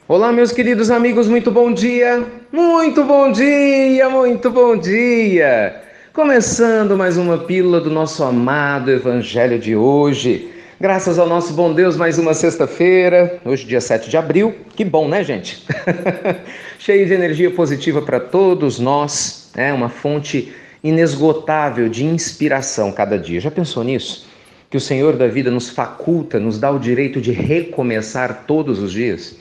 Olá, meus queridos amigos, muito bom dia! Muito bom dia, muito bom dia! Começando mais uma pílula do nosso amado Evangelho de hoje. Graças ao nosso bom Deus, mais uma sexta-feira, hoje dia 7 de abril. Que bom, né, gente? Cheio de energia positiva para todos nós, é uma fonte inesgotável de inspiração cada dia. Já pensou nisso? Que o Senhor da vida nos faculta, nos dá o direito de recomeçar todos os dias?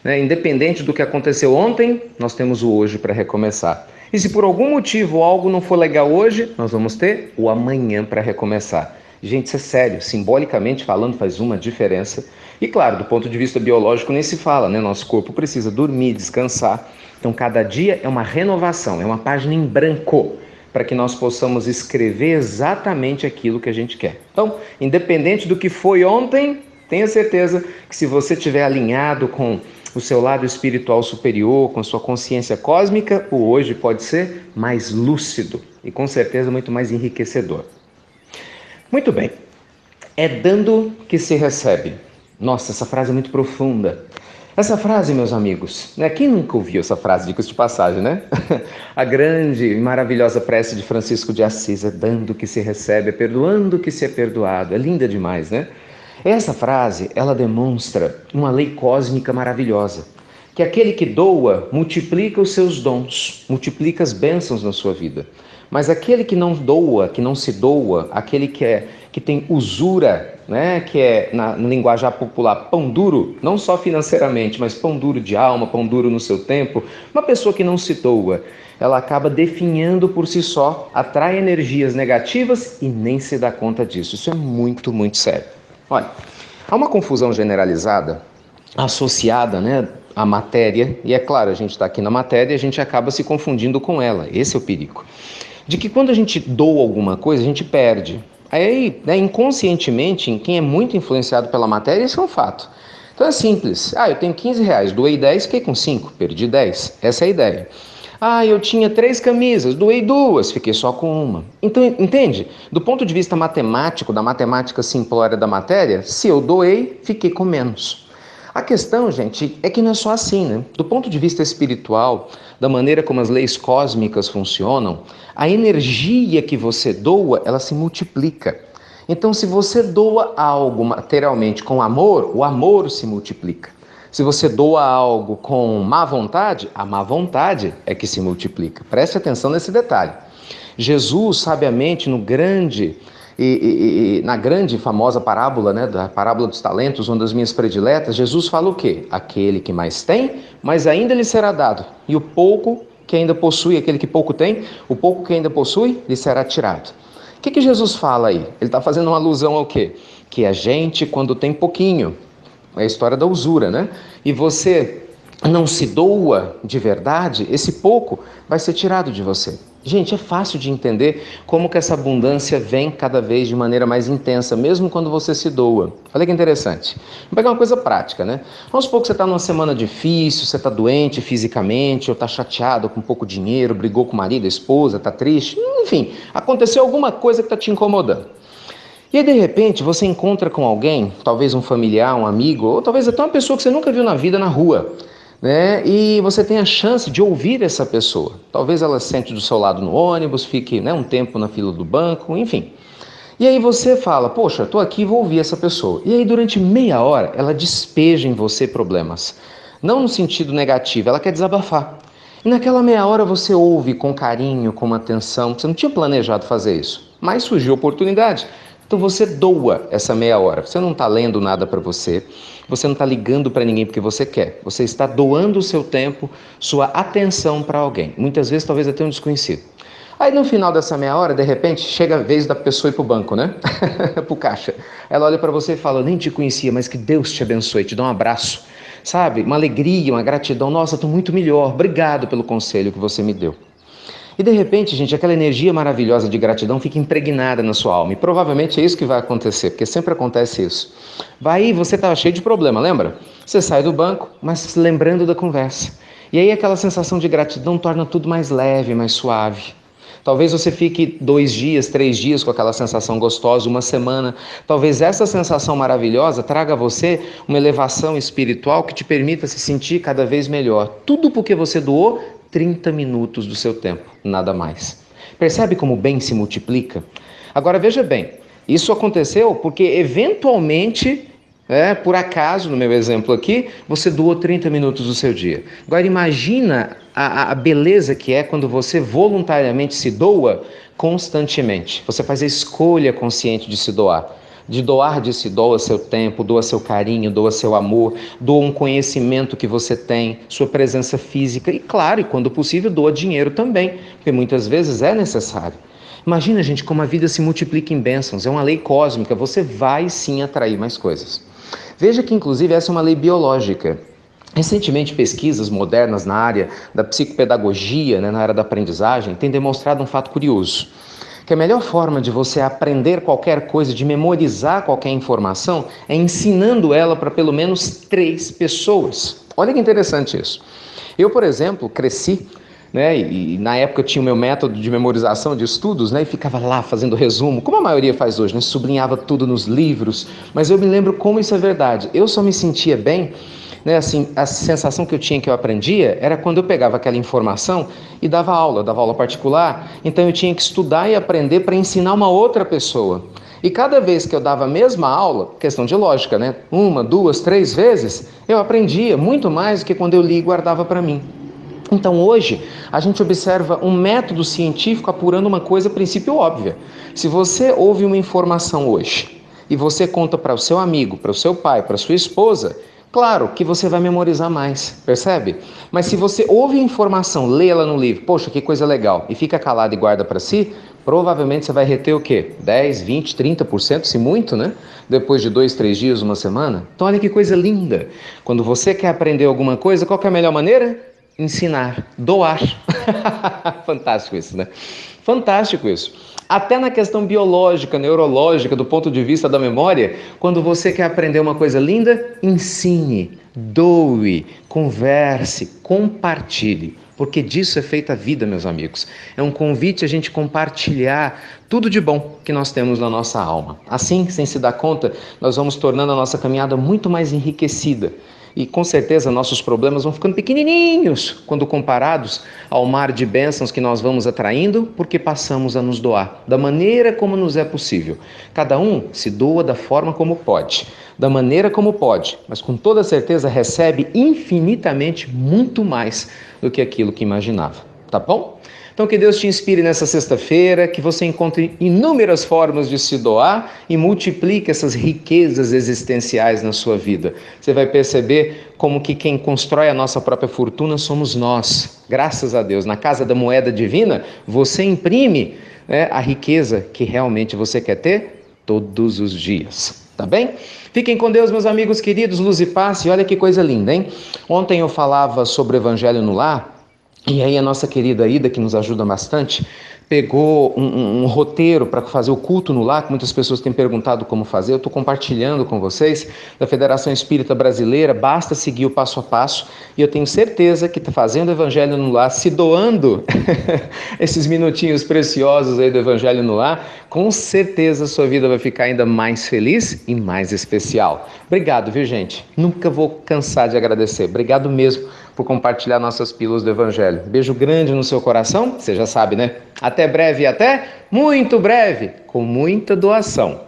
Independente do que aconteceu ontem, nós temos o hoje para recomeçar. E se por algum motivo algo não for legal hoje, nós vamos ter o amanhã para recomeçar. Gente, isso é sério, simbolicamente falando, faz uma diferença. E claro, do ponto de vista biológico nem se fala, né? Nosso corpo precisa dormir, descansar. Então cada dia é uma renovação, é uma página em branco, para que nós possamos escrever exatamente aquilo que a gente quer. Então, independente do que foi ontem, tenha certeza que se você estiver alinhado com o seu lado espiritual superior, com a sua consciência cósmica, o hoje pode ser mais lúcido e com certeza muito mais enriquecedor. Muito bem, é dando que se recebe. Nossa, essa frase é muito profunda. Essa frase, meus amigos, né? Quem nunca ouviu essa frase, dicas de passagem, né? A grande e maravilhosa prece de Francisco de Assis, é dando que se recebe, é perdoando que se é perdoado. É linda demais, né? Essa frase, ela demonstra uma lei cósmica maravilhosa, que aquele que doa multiplica os seus dons, multiplica as bênçãos na sua vida. Mas aquele que não doa, que não se doa, aquele que tem usura, né, que é na linguajar popular pão duro, não só financeiramente, mas pão duro de alma, pão duro no seu tempo, uma pessoa que não se doa, ela acaba definhando por si só, atrai energias negativas e nem se dá conta disso. Isso é muito, muito sério. Olha, há uma confusão generalizada associada, né, à matéria, e é claro, a gente está aqui na matéria e a gente acaba se confundindo com ela. Esse é o perigo. De que quando a gente doa alguma coisa, a gente perde. Aí, né, inconscientemente, em quem é muito influenciado pela matéria, isso é um fato. Então é simples. Eu tenho 15 reais, doei 10, fiquei com 5, perdi 10. Essa é a ideia. Eu tinha 3 camisas, doei 2, fiquei só com uma. Então, entende? Do ponto de vista matemático, da matemática simplória da matéria, se eu doei, fiquei com menos. A questão, gente, é que não é só assim, né? Do ponto de vista espiritual, da maneira como as leis cósmicas funcionam, a energia que você doa, ela se multiplica. Então, se você doa algo materialmente com amor, o amor se multiplica. Se você doa algo com má vontade, a má vontade é que se multiplica. Preste atenção nesse detalhe. Jesus, sabiamente, na grande e famosa parábola, né, da parábola dos talentos, uma das minhas prediletas, Jesus fala o quê? Aquele que mais tem, mas ainda lhe será dado. E o pouco que ainda possui, aquele que pouco tem, o pouco que ainda possui, lhe será tirado. O que Jesus fala aí? Ele está fazendo uma alusão ao quê? Que a gente, quando tem pouquinho, é a história da usura, né? E você não se doa de verdade, esse pouco vai ser tirado de você. Gente, é fácil de entender como que essa abundância vem cada vez de maneira mais intensa, mesmo quando você se doa. Olha que interessante. Vamos pegar uma coisa prática, né? Vamos supor que você está numa semana difícil, você está doente fisicamente, ou está chateado com pouco dinheiro, brigou com o marido, a esposa, está triste, enfim, aconteceu alguma coisa que está te incomodando. E aí, de repente, você encontra com alguém, talvez um familiar, um amigo, ou talvez até uma pessoa que você nunca viu na vida na rua, né? E você tem a chance de ouvir essa pessoa. Talvez ela sente do seu lado no ônibus, fique, né, um tempo na fila do banco, enfim. E aí você fala, poxa, estou aqui, vou ouvir essa pessoa. E aí, durante meia hora, ela despeja em você problemas. Não no sentido negativo, ela quer desabafar. E naquela meia hora você ouve com carinho, com atenção. Você não tinha planejado fazer isso, mas surgiu a oportunidade. Então você doa essa meia hora. Você não está lendo nada para você, você não está ligando para ninguém porque você quer. Você está doando o seu tempo, sua atenção para alguém. Muitas vezes talvez até um desconhecido. Aí no final dessa meia hora, de repente, chega a vez da pessoa ir para o banco, né? Para o caixa. Ela olha para você e fala, eu nem te conhecia, mas que Deus te abençoe, te dá um abraço. Sabe? Uma alegria, uma gratidão. Nossa, estou muito melhor. Obrigado pelo conselho que você me deu. E de repente, gente, aquela energia maravilhosa de gratidão fica impregnada na sua alma. E provavelmente é isso que vai acontecer, porque sempre acontece isso. Vai, você estava cheio de problema, lembra? Você sai do banco, mas lembrando da conversa. E aí aquela sensação de gratidão torna tudo mais leve, mais suave. Talvez você fique 2 dias, 3 dias com aquela sensação gostosa, uma semana. Talvez essa sensação maravilhosa traga a você uma elevação espiritual que te permita se sentir cada vez melhor. Tudo porque você doou 30 minutos do seu tempo, nada mais. Percebe como o bem se multiplica? Agora veja bem, isso aconteceu porque eventualmente, por acaso, no meu exemplo aqui, você doou 30 minutos do seu dia. Agora imagina a beleza que é quando você voluntariamente se doa constantemente. Você faz a escolha consciente de se doar. Doa seu tempo, doa seu carinho, doa seu amor, doa um conhecimento que você tem, sua presença física e, claro, e quando possível, doa dinheiro também, porque muitas vezes é necessário. Imagina, gente, como a vida se multiplica em bênçãos, é uma lei cósmica, você vai sim atrair mais coisas. Veja que, inclusive, essa é uma lei biológica. Recentemente, pesquisas modernas na área da psicopedagogia, na área da aprendizagem, têm demonstrado um fato curioso, que a melhor forma de você aprender qualquer coisa, de memorizar qualquer informação, é ensinando ela para pelo menos 3 pessoas. Olha que interessante isso. Eu, por exemplo, cresci, e na época eu tinha o meu método de memorização de estudos, e ficava lá fazendo resumo, como a maioria faz hoje, sublinhava tudo nos livros, mas eu me lembro como isso é verdade. Eu só me sentia bem, a sensação que eu tinha que eu aprendia era quando eu pegava aquela informação e dava aula particular, então eu tinha que estudar e aprender para ensinar uma outra pessoa. E cada vez que eu dava a mesma aula, questão de lógica, 1, 2, 3 vezes, eu aprendia muito mais do que quando eu li e guardava para mim. Então hoje a gente observa um método científico apurando uma coisa a princípio óbvia. Se você ouve uma informação hoje e você conta para o seu amigo, para o seu pai, para a sua esposa, claro que você vai memorizar mais, percebe? Mas se você ouve a informação, lê ela no livro, poxa, que coisa legal, e fica calado e guarda para si, provavelmente você vai reter o quê? 10, 20, 30%, se muito, Depois de 2, 3 dias, uma semana. Então olha que coisa linda. Quando você quer aprender alguma coisa, qual que é a melhor maneira? Ensinar, doar. Fantástico isso, Fantástico isso. Até na questão biológica, neurológica, do ponto de vista da memória, quando você quer aprender uma coisa linda, ensine, doe, converse, compartilhe. Porque disso é feita a vida, meus amigos. É um convite a gente compartilhar tudo de bom que nós temos na nossa alma. Assim, sem se dar conta, nós vamos tornando a nossa caminhada muito mais enriquecida. E com certeza nossos problemas vão ficando pequenininhos quando comparados ao mar de bênçãos que nós vamos atraindo, porque passamos a nos doar da maneira como nos é possível. Cada um se doa da forma como pode, da maneira como pode, mas com toda certeza recebe infinitamente muito mais do que aquilo que imaginava. Tá bom? Então que Deus te inspire nessa sexta-feira, que você encontre inúmeras formas de se doar e multiplique essas riquezas existenciais na sua vida. Você vai perceber como que quem constrói a nossa própria fortuna somos nós. Graças a Deus, na casa da moeda divina, você imprime a riqueza que realmente você quer ter todos os dias. Tá bem? Fiquem com Deus, meus amigos queridos, luz e paz. E olha que coisa linda, hein? Ontem eu falava sobre o Evangelho no Lar. E aí a nossa querida Ida, que nos ajuda bastante, pegou um roteiro para fazer o culto no lar, que muitas pessoas têm perguntado como fazer. Eu estou compartilhando com vocês, da Federação Espírita Brasileira, basta seguir o passo a passo, e eu tenho certeza que fazendo o Evangelho no Lar, se doando esses minutinhos preciosos aí do Evangelho no Lar, com certeza a sua vida vai ficar ainda mais feliz e mais especial. Obrigado, viu, gente? Nunca vou cansar de agradecer. Obrigado mesmo por compartilhar nossas pílulas do Evangelho. Beijo grande no seu coração, você já sabe, Até breve e até muito breve, com muita doação.